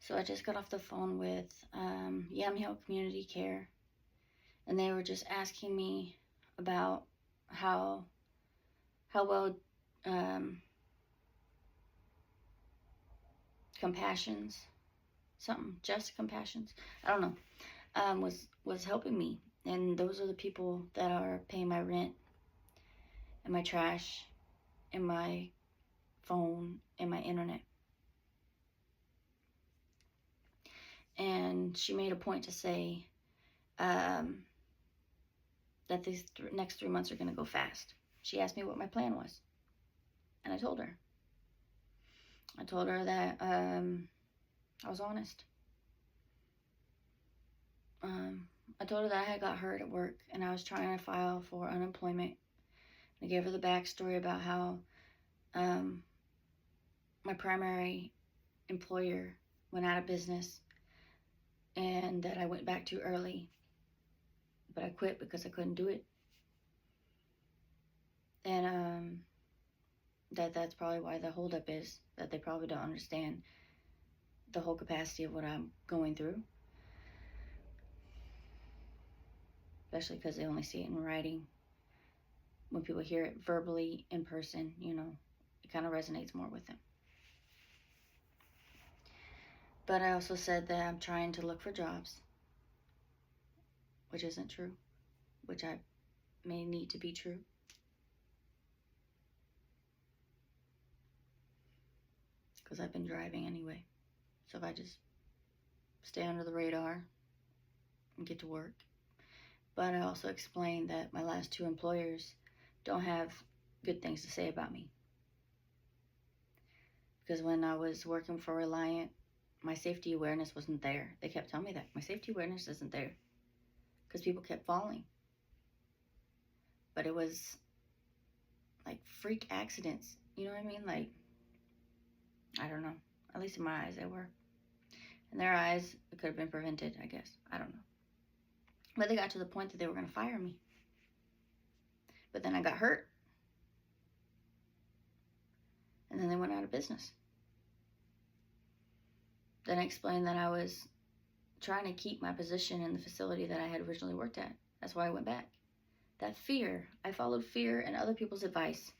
So I just got off the phone with Yamhill Community Care, and they were just asking me about how well Compassions, something, just Compassions, I don't know, was helping me. And those are the people that are paying my rent and my trash and my phone and my internet. And she made a point to say that these next 3 months are going to go fast. She asked me what my plan was, and I told her. I told her that I was honest. I told her that I had got hurt at work and I was trying to file for unemployment. I gave her the backstory about how my primary employer went out of business and that I went back too early, but I quit because I couldn't do it. And that's probably why the holdup is, that they probably don't understand the whole capacity of what I'm going through. Especially because they only see it in writing. When people hear it verbally in person, it kind of resonates more with them. But I also said that I'm trying to look for jobs, which isn't true, which I may need to be true. Because I've been driving anyway. So if I just stay under the radar and get to work. But I also explained that my last 2 employers don't have good things to say about me. Because when I was working for Reliant, my safety awareness wasn't there. They kept telling me that. My safety awareness isn't there. Because people kept falling. But it was like freak accidents. You know what I mean? Like, I don't know. At least in my eyes, they were. In their eyes, it could have been prevented, I guess. I don't know. But they got to the point that they were going to fire me. But then I got hurt. And then they went out of business. Then I explained that I was trying to keep my position in the facility that I had originally worked at. That's why I went back. That fear. I followed fear and other people's advice.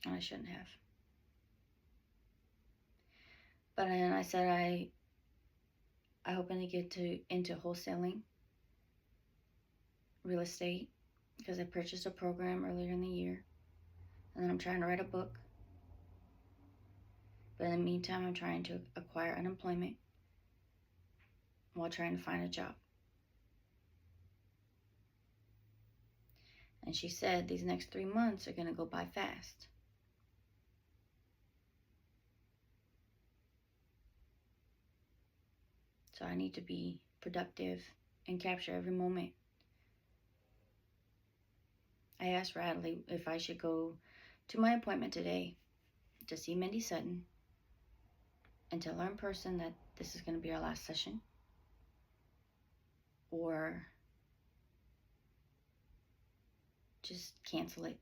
And I shouldn't have. But then I said I hoping to get into wholesaling, real estate, because I purchased a program earlier in the year. And then I'm trying to write a book. But in the meantime, I'm trying to acquire unemployment while trying to find a job. And she said these next 3 months are going to go by fast. So I need to be productive and capture every moment. I asked Radley if I should go to my appointment today to see Mindy Sutton and tell her in person that this is going to be our last session, or just cancel it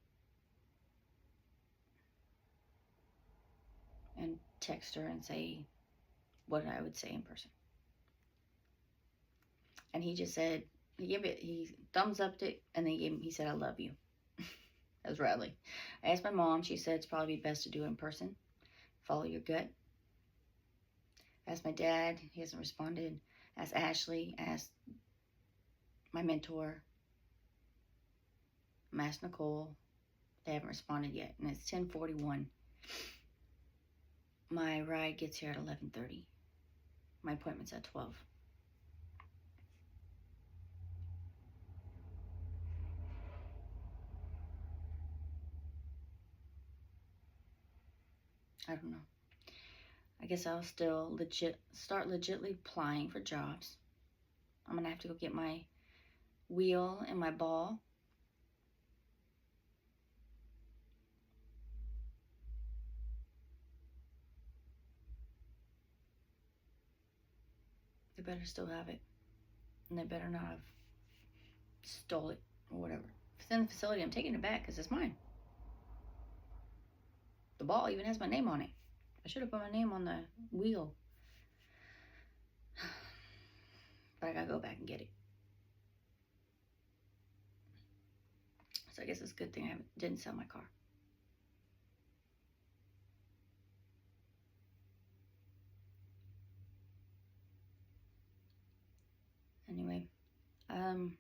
and text her and say what I would say in person. And he just said, he thumbs upped it, and then he said, I love you. That was Radley. I asked my mom. She said it's probably best to do it in person. Follow your gut. I asked my dad. He hasn't responded. I asked Ashley. I asked my mentor. I asked Nicole. They haven't responded yet. And it's 10:41. My ride gets here at 11:30. My appointment's at 12. I don't know. I guess I'll still start legitly applying for jobs. I'm going to have to go get my wheel and my ball. They better still have it. And they better not have stole it or whatever. If it's in the facility, I'm taking it back because it's mine. The ball even has my name on it. I should have put my name on the wheel. But I gotta go back and get it. So I guess it's a good thing I didn't sell my car. Anyway, I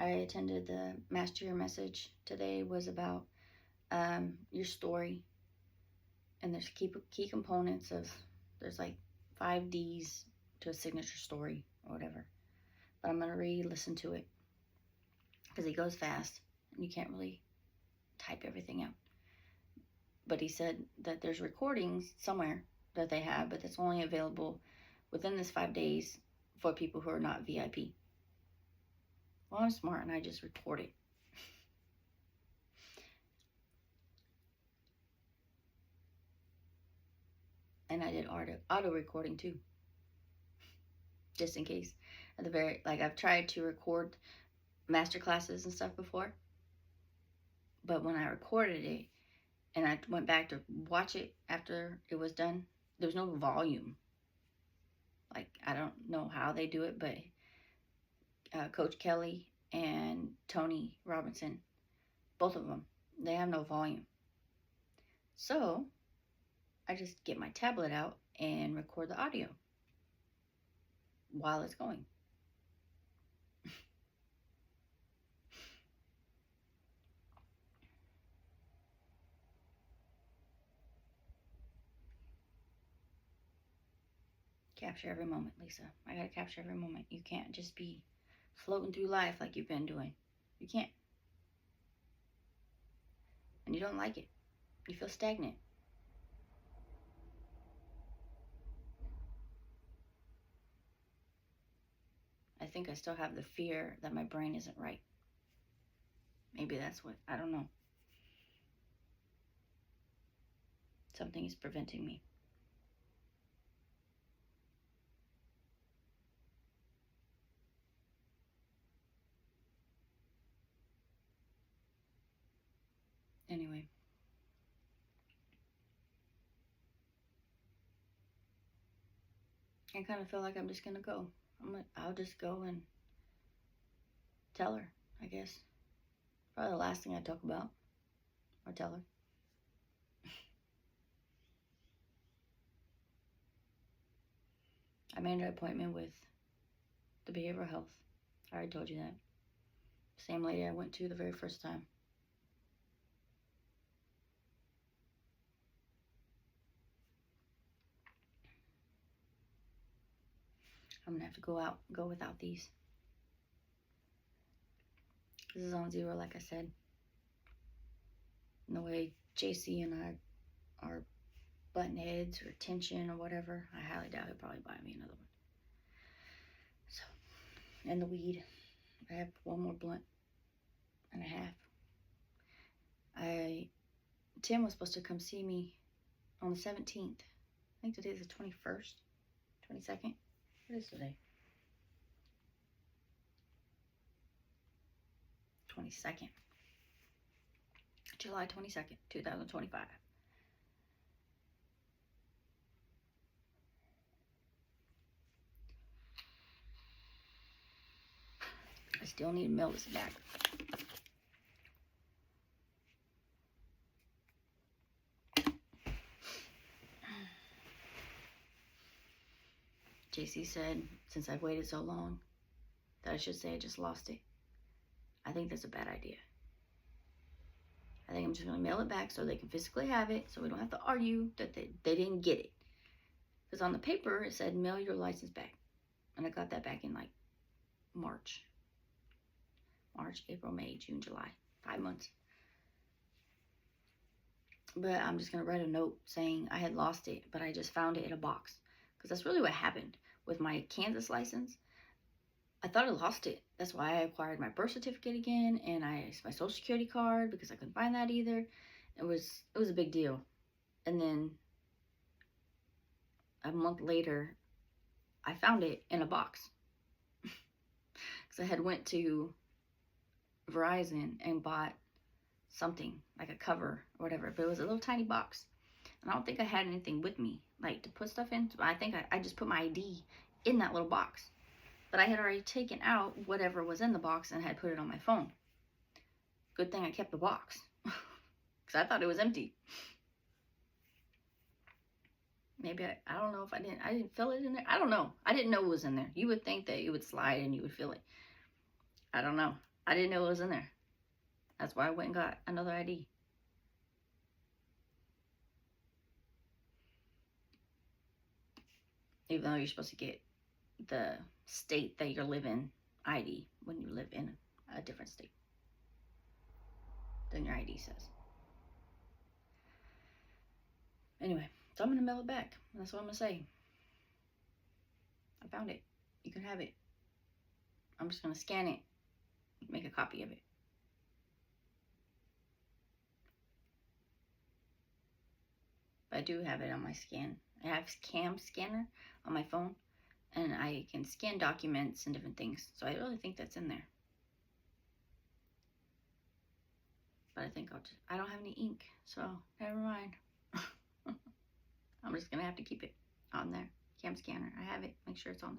attended the Master Your Message today. Was about your story, and there's key components of, there's like 5 D's to a signature story or whatever. But I'm gonna re-listen to it because he goes fast and you can't really type everything out. But he said that there's recordings somewhere that they have, but that's only available within this 5 days for people who are not VIP. Well, I'm smart and I just record it. And I did auto recording too, just in case. At the very, like, I've tried to record master classes and stuff before, but when I recorded it and I went back to watch it after it was done, there was no volume. Like, I don't know how they do it, but Coach Kelly and Tony Robinson, both of them, they have no volume. So I just get my tablet out and record the audio while it's going. Capture every moment, Lisa. I gotta capture every moment. You can't just be floating through life like you've been doing. You can't. And you don't like it. You feel stagnant. I think I still have the fear that my brain isn't right. Maybe that's what, I don't know. Something is preventing me. Anyway. I kind of feel like I'm just gonna go. I'll just go and tell her, I guess. Probably the last thing I talk about or tell her. I made an appointment with the behavioral health. I already told you that. Same lady I went to the very first time. I'm gonna have to go without these. This is on 0, like I said. No way JC and I are button heads or tension or whatever. I highly doubt he'll probably buy me another one. So, and the weed. I have one more blunt and a half. Tim was supposed to come see me on the 17th. I think today's the 21st, 22nd. What is today? 22nd. July 22nd, 2025. I still need to mail this back. JC said, since I've waited so long, that I should say I just lost it. I think that's a bad idea. I think I'm just going to mail it back so they can physically have it, so we don't have to argue that they didn't get it. Because on the paper, it said, mail your license back. And I got that back in, like, March, April, May, June, July. 5 months. But I'm just going to write a note saying I had lost it, but I just found it in a box. Because that's really what happened with my Kansas license. I thought I lost it. That's why I acquired my birth certificate again and my social security card, because I couldn't find that either. It was a big deal. And then a month later, I found it in a box. Because I had went to Verizon and bought something, like a cover or whatever, but it was a little tiny box. And I don't think I had anything with me, like to put stuff in. I think I just put my ID in that little box. But I had already taken out whatever was in the box and had put it on my phone. Good thing I kept the box, because I thought it was empty. Maybe I don't know if I didn't feel it in there. I don't know. I didn't know it was in there. You would think that it would slide and you would feel it. I don't know. I didn't know it was in there. That's why I went and got another ID. Even though you're supposed to get the state that you live in ID when you live in a different state than your ID says. Anyway, so I'm going to mail it back. That's what I'm going to say. I found it. You can have it. I'm just going to scan it, make a copy of it. But I do have it on my scan. I have Cam Scanner on my phone, and I can scan documents and different things. So I really think that's in there. But I think I don't have any ink, so never mind. I'm just going to have to keep it on there. Cam Scanner. I have it. Make sure it's on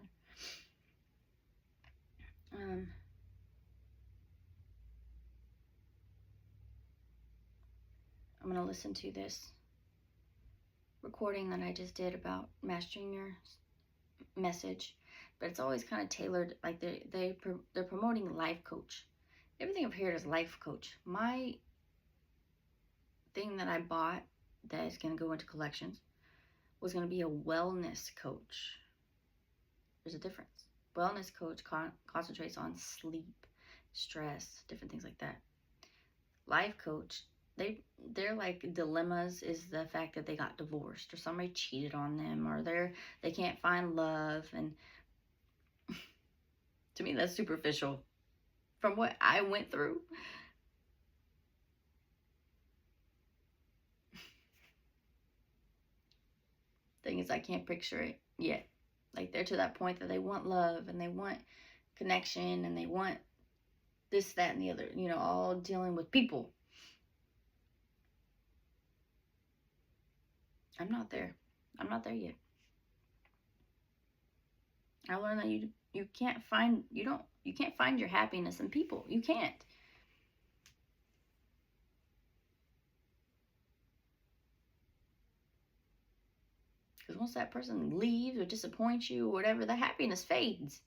there. I'm going to listen to this recording that I just did about mastering your message, but it's always kind of tailored, like they're promoting life coach. Everything up here is life coach. My thing that I bought that is going to go into collections was going to be a wellness coach. There's a difference. Wellness coach concentrates on sleep, stress, different things like that. Life coach, their like dilemmas is the fact that they got divorced or somebody cheated on them or they can't find love, and to me that's superficial from what I went through. Thing is, I can't picture it yet. Like they're to that point that they want love and they want connection and they want this, that, and the other, all dealing with people. I'm not there. I'm not there yet. I learned that you can't find your happiness in people. You can't. Because once that person leaves or disappoints you or whatever, the happiness fades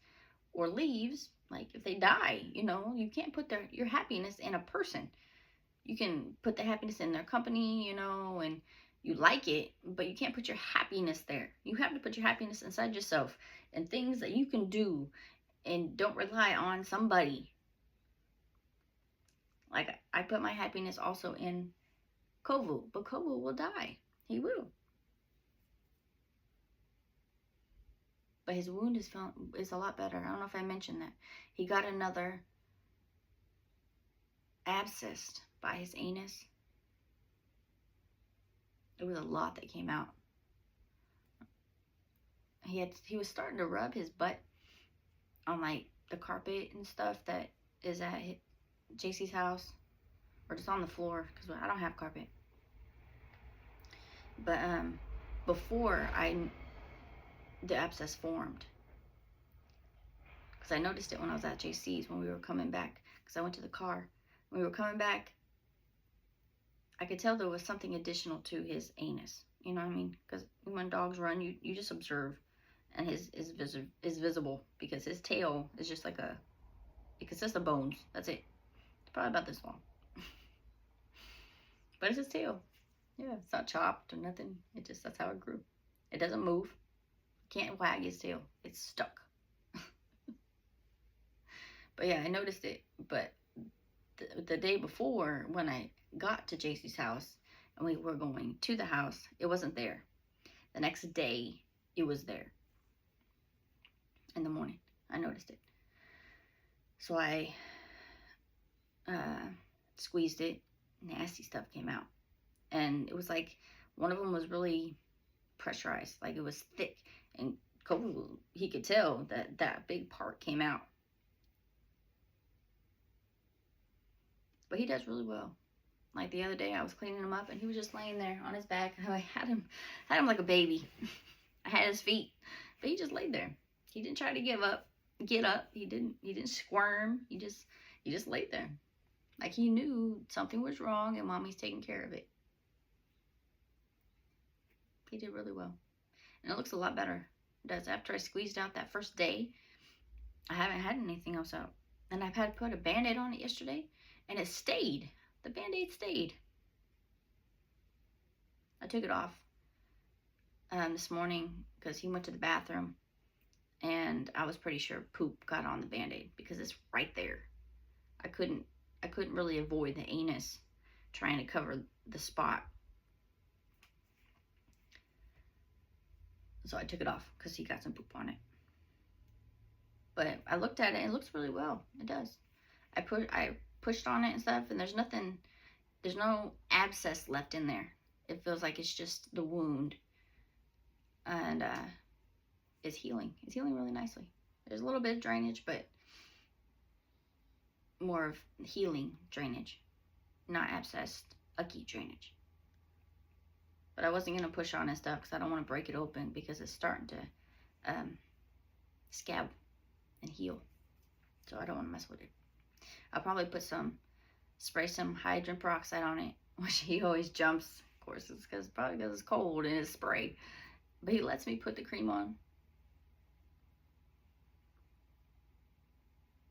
or leaves. Like if they die, you can't put your happiness in a person. You can put the happiness in their company, and you like it, but you can't put your happiness there. You have to put your happiness inside yourself and things that you can do, and don't rely on somebody. Like I put my happiness also in Kovu, but Kovu will die. He will. But his wound is a lot better. I don't know if I mentioned that. He got another abscess by his anus. It was a lot that came out. He was starting to rub his butt on like the carpet and stuff that is at JC's house, or just on the floor, because I don't have carpet. But before the abscess formed, because I noticed it when I was at JC's when we were coming back, because I went to the car. When we were coming back, I could tell there was something additional to his anus. You know what I mean? Because when dogs run, you just observe, and his is visible because his tail is just like it consists of bones. That's it. It's probably about this long. But it's his tail. Yeah, it's not chopped or nothing. That's how it grew. It doesn't move. Can't wag his tail. It's stuck. But yeah, I noticed it. But the day before, when I got to JC's house and we were going to the house, it wasn't there. The next day, it was there. In the morning, I noticed it. So I squeezed it. Nasty stuff came out. And it was like one of them was really pressurized. Like it was thick. And Kovu, he could tell that big part came out. But he does really well. Like the other day, I was cleaning him up, and he was just laying there on his back. I had him like a baby. I had his feet, but he just laid there. He didn't try to get up. He didn't squirm. He just laid there, like he knew something was wrong, and mommy's taking care of it. He did really well, and it looks a lot better. It does. After I squeezed out that first day, I haven't had anything else out, and I've had to put a Band-Aid on it yesterday, and it stayed. The Band-Aid stayed. I took it off this morning because he went to the bathroom, and I was pretty sure poop got on the Band-Aid because it's right there. I couldn't really avoid the anus trying to cover the spot. So I took it off because he got some poop on it. But I looked at it, and it looks really well. It does. I pushed on it and stuff, and there's no abscess left in there. It feels like it's just the wound. And it's healing. It's healing really nicely. There's a little bit of drainage, but more of healing drainage, not abscessed, icky drainage. But I wasn't going to push on and stuff because I don't want to break it open because it's starting to scab and heal. So I don't want to mess with it. I'll probably spray some hydrogen peroxide on it, which he always jumps. Of course, it's probably because it's cold and it's spray. But he lets me put the cream on.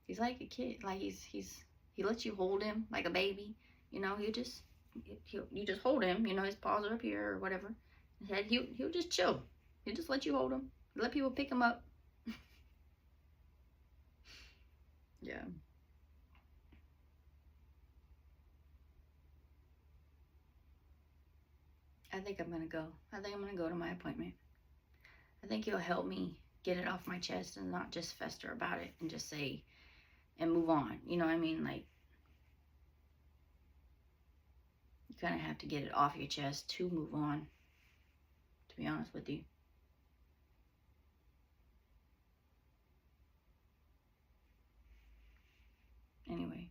He's like a kid. Like he lets you hold him like a baby. You know, you just hold him. You know, his paws are up here or whatever. His head, he'll just chill. He'll just let you hold him. Let people pick him up. Yeah. I think I'm gonna go. I think I'm gonna go to my appointment. I think he'll help me get it off my chest and not just fester about it and just say and move on. You know what I mean? Like, you kind of have to get it off your chest to move on, to be honest with you. Anyway,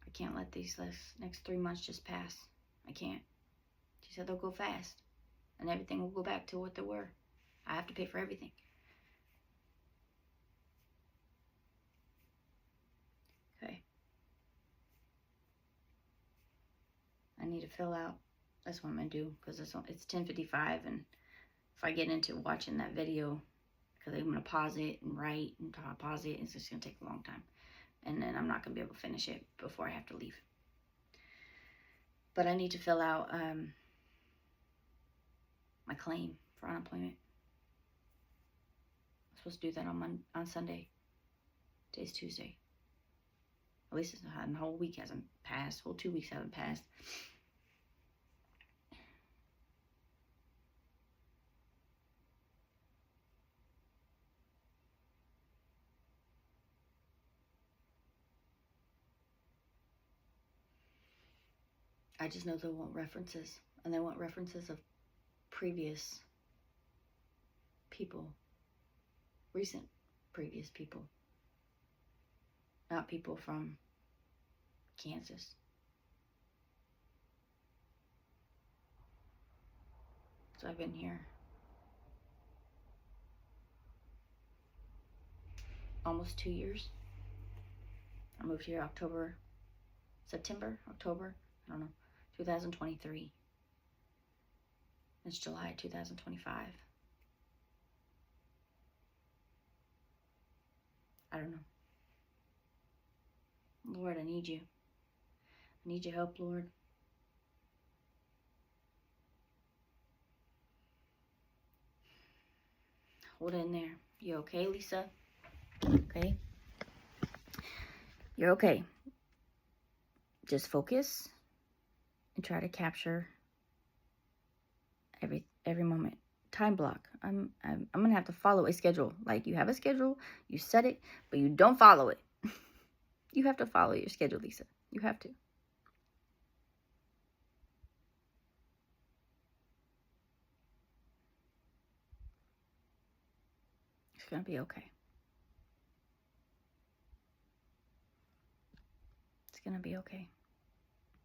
I can't let these next 3 months just pass. I can't. She said they'll go fast and everything will go back to what they were. I have to pay for everything. Okay. I need to fill out. That's what I'm going to do because it's 10:55, and if I get into watching that video, because I'm going to pause it and write and pause it, it's just going to take a long time. And then I'm not going to be able to finish it before I have to leave. But I need to fill out my claim for unemployment. I'm supposed to do that on Sunday. Today's Tuesday. At least it's not, the whole week hasn't passed. Whole 2 weeks haven't passed. I just know they want references, and they want references of previous people, recent previous people, not people from Kansas. So I've been here almost 2 years. I moved here September, October, I don't know, 2023. It's July 2025. I don't know. Lord, I need you. I need your help, Lord. Hold in there. You okay, Lisa? Okay? You're okay. Just focus and try to capture every moment. Time block. I'm gonna have to follow a schedule. Like, you have a schedule, you set it, but you don't follow it. You have to follow your schedule, Lisa. You have to. It's gonna be okay. going to be okay.